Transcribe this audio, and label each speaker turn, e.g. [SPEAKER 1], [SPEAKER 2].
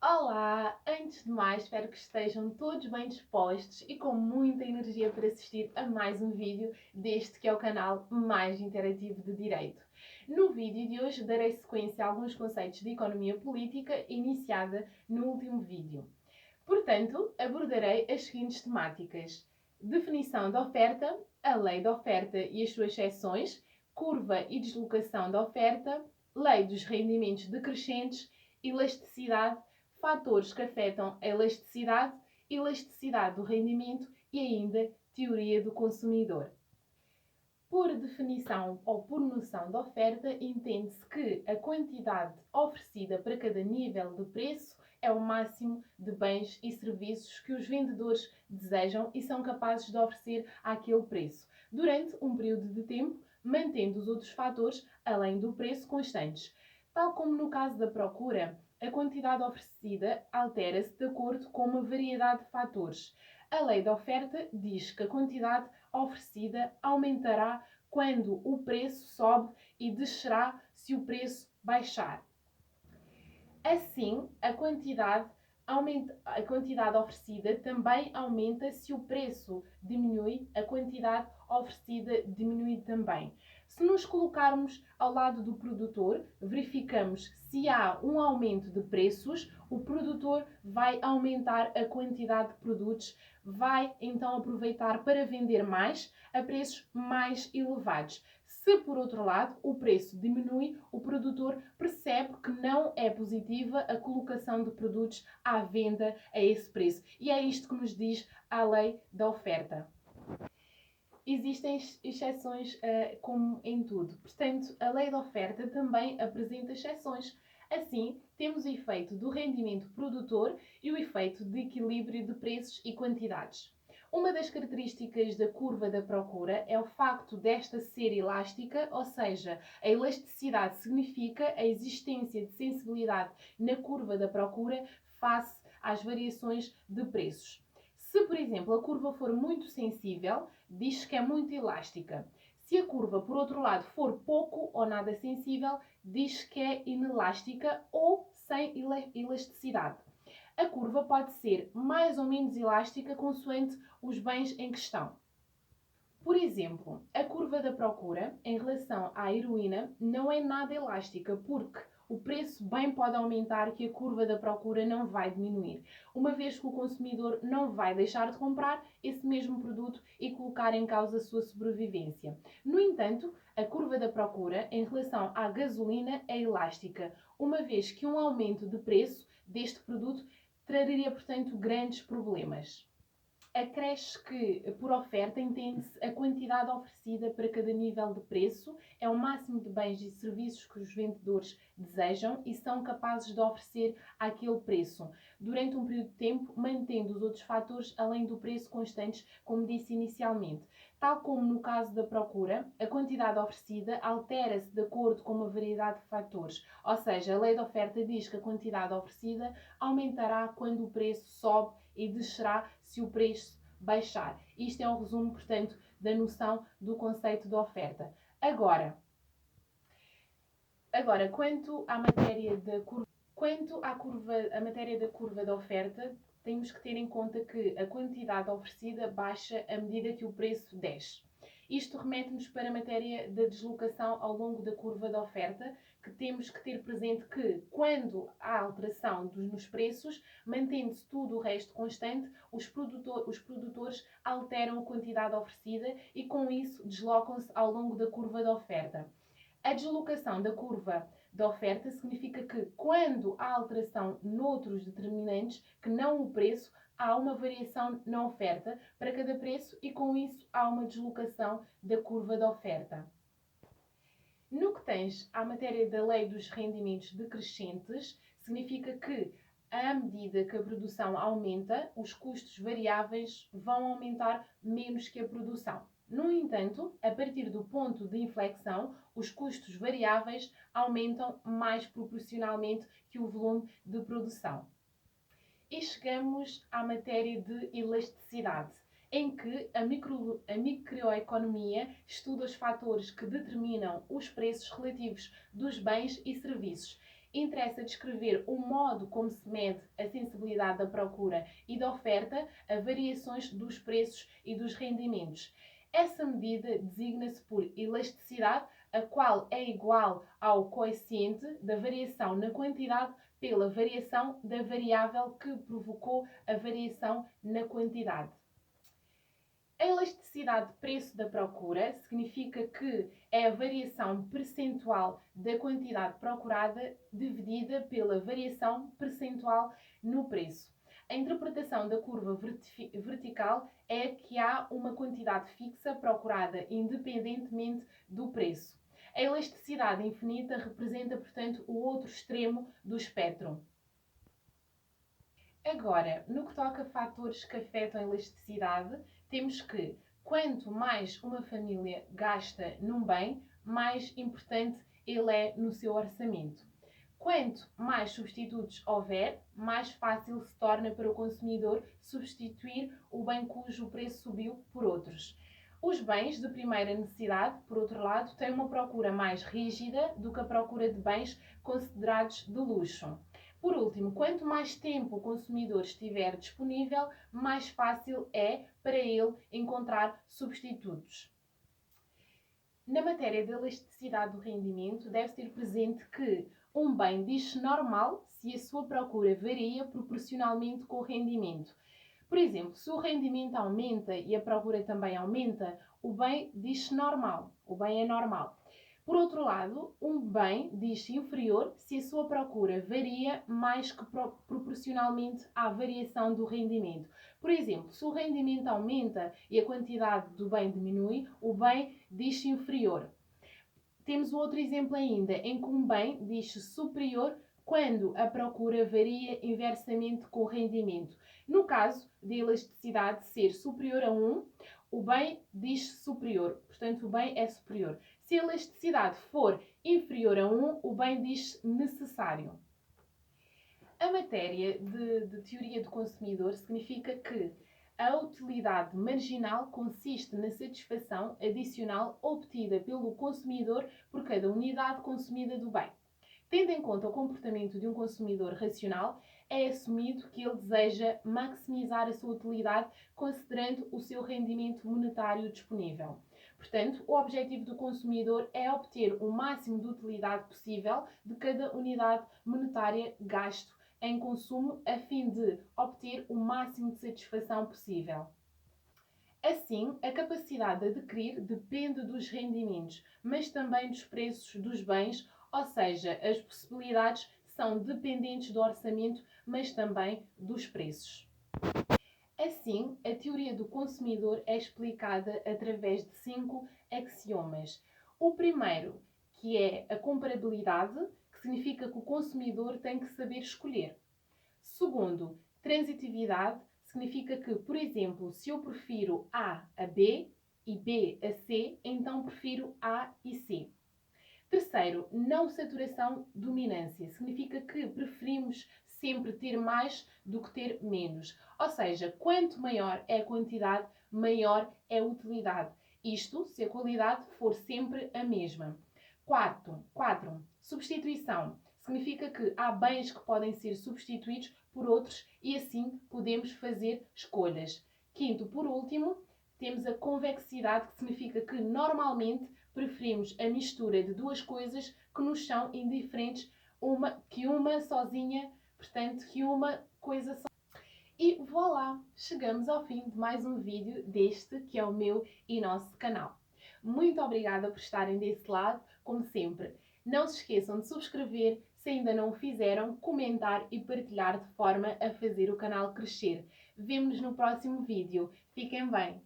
[SPEAKER 1] Olá! Antes de mais, espero que estejam todos bem dispostos e com muita energia para assistir a mais um vídeo deste que é o canal mais interativo de Direito. No vídeo de hoje darei sequência a alguns conceitos de economia política iniciada no último vídeo. Portanto, abordarei as seguintes temáticas: definição da oferta, a lei da oferta e as suas seções, curva e deslocação da oferta, lei dos rendimentos decrescentes, elasticidade, fatores que afetam a elasticidade do rendimento e ainda teoria do consumidor. Por definição ou por noção de oferta, entende-se que a quantidade oferecida para cada nível de preço é o máximo de bens e serviços que os vendedores desejam e são capazes de oferecer àquele preço, durante um período de tempo, mantendo os outros fatores, além do preço, constantes. Tal como no caso da procura, a quantidade oferecida altera-se de acordo com uma variedade de fatores. A lei da oferta diz que a quantidade oferecida aumentará quando o preço sobe e descerá se o preço baixar. Assim, a quantidade oferecida também aumenta se o preço diminui, a quantidade oferecida diminui também. Se nos colocarmos ao lado do produtor, verificamos se há um aumento de preços, o produtor vai aumentar a quantidade de produtos, vai então aproveitar para vender mais a preços mais elevados. Se, por outro lado, o preço diminui, o produtor percebe que não é positiva a colocação de produtos à venda a esse preço. E é isto que nos diz a lei da oferta. Existem exceções, como em tudo. Portanto, a lei da oferta também apresenta exceções. Assim, temos o efeito do rendimento produtor e o efeito de equilíbrio de preços e quantidades. Uma das características da curva da procura é o facto desta ser elástica, ou seja, a elasticidade significa a existência de sensibilidade na curva da procura face às variações de preços. Se, por exemplo, a curva for muito sensível, diz que é muito elástica. Se a curva, por outro lado, for pouco ou nada sensível, diz que é inelástica ou sem elasticidade. A curva pode ser mais ou menos elástica consoante os bens em questão. Por exemplo, a curva da procura em relação à heroína não é nada elástica, porque o preço bem pode aumentar que a curva da procura não vai diminuir, uma vez que o consumidor não vai deixar de comprar esse mesmo produto e colocar em causa a sua sobrevivência. No entanto, a curva da procura em relação à gasolina é elástica, uma vez que um aumento de preço deste produto traria, portanto, grandes problemas. Acresce que, por oferta, entende-se a quantidade oferecida para cada nível de preço, é o máximo de bens e serviços que os vendedores desejam e são capazes de oferecer àquele preço, durante um período de tempo, mantendo os outros fatores além do preço constantes, como disse inicialmente. Tal como no caso da procura, a quantidade oferecida altera-se de acordo com uma variedade de fatores, ou seja, a lei da oferta diz que a quantidade oferecida aumentará quando o preço sobe e descerá se o preço baixar. Isto é um resumo, portanto, da noção do conceito de oferta. Agora, quanto à matéria da curva, a matéria da curva da oferta, temos que ter em conta que a quantidade oferecida baixa à medida que o preço desce. Isto remete-nos para a matéria da deslocação ao longo da curva da oferta, que temos que ter presente que, quando há alteração nos preços, mantendo-se tudo o resto constante, os produtores alteram a quantidade oferecida e, com isso, deslocam-se ao longo da curva da oferta. A deslocação da curva da oferta significa que, quando há alteração noutros determinantes, que não o preço, há uma variação na oferta para cada preço e, com isso, há uma deslocação da curva da oferta. No que tens à matéria da lei dos rendimentos decrescentes, significa que, à medida que a produção aumenta, os custos variáveis vão aumentar menos que a produção. No entanto, a partir do ponto de inflexão, os custos variáveis aumentam mais proporcionalmente que o volume de produção. E chegamos à matéria de elasticidade, em que a microeconomia estuda os fatores que determinam os preços relativos dos bens e serviços. interessa descrever o modo como se mede a sensibilidade da procura e da oferta a variações dos preços e dos rendimentos. Essa medida designa-se por elasticidade, a qual é igual ao coeficiente da variação na quantidade pela variação da variável que provocou a variação na quantidade. A elasticidade de preço da procura significa que é a variação percentual da quantidade procurada dividida pela variação percentual no preço. A interpretação da curva vertical é que há uma quantidade fixa procurada independentemente do preço. A elasticidade infinita representa, portanto, o outro extremo do espectro. Agora, no que toca a fatores que afetam a elasticidade, temos que, quanto mais uma família gasta num bem, mais importante ele é no seu orçamento. Quanto mais substitutos houver, mais fácil se torna para o consumidor substituir o bem cujo preço subiu por outros. Os bens de primeira necessidade, por outro lado, têm uma procura mais rígida do que a procura de bens considerados de luxo. Por último, quanto mais tempo o consumidor estiver disponível, mais fácil é para ele encontrar substitutos. Na matéria da elasticidade do rendimento, deve ter presente que um bem diz-se normal se a sua procura varia proporcionalmente com o rendimento. Por exemplo, se o rendimento aumenta e a procura também aumenta, o bem diz-se normal. O bem é normal. Por outro lado, um bem diz-se inferior se a sua procura varia mais que proporcionalmente à variação do rendimento. Por exemplo, se o rendimento aumenta e a quantidade do bem diminui, o bem diz-se inferior. Temos outro exemplo ainda, em que um bem diz-se superior quando a procura varia inversamente com o rendimento. No caso de elasticidade ser superior a 1, o bem diz-se superior, portanto o bem é superior. Se a elasticidade for inferior a 1, o bem diz-se necessário. A matéria de teoria do consumidor significa que a utilidade marginal consiste na satisfação adicional obtida pelo consumidor por cada unidade consumida do bem. Tendo em conta o comportamento de um consumidor racional, é assumido que ele deseja maximizar a sua utilidade considerando o seu rendimento monetário disponível. Portanto, o objetivo do consumidor é obter o máximo de utilidade possível de cada unidade monetária gasto em consumo a fim de obter o máximo de satisfação possível. Assim, a capacidade de adquirir depende dos rendimentos, mas também dos preços dos bens, ou seja, as possibilidades são dependentes do orçamento, mas também dos preços. Assim, a teoria do consumidor é explicada através de 5 axiomas. O primeiro, que é a comparabilidade, que significa que o consumidor tem que saber escolher. Segundo, transitividade, significa que, por exemplo, se eu prefiro A a B e B a C, então prefiro A e C. Terceiro, não saturação dominância, significa que preferimos sempre ter mais do que ter menos. Ou seja, quanto maior é a quantidade, maior é a utilidade. Isto se a qualidade for sempre a mesma. Quarto, substituição. Significa que há bens que podem ser substituídos por outros e assim podemos fazer escolhas. Quinto, por último, temos a convexidade, que significa que normalmente preferimos a mistura de duas coisas que nos são indiferentes, que uma sozinha, portanto, que uma coisa só. E voilà! Chegamos ao fim de mais um vídeo deste, que é o meu e nosso canal. Muito obrigada por estarem desse lado, como sempre. Não se esqueçam de subscrever, se ainda não o fizeram, comentar e partilhar de forma a fazer o canal crescer. Vemo-nos no próximo vídeo. Fiquem bem!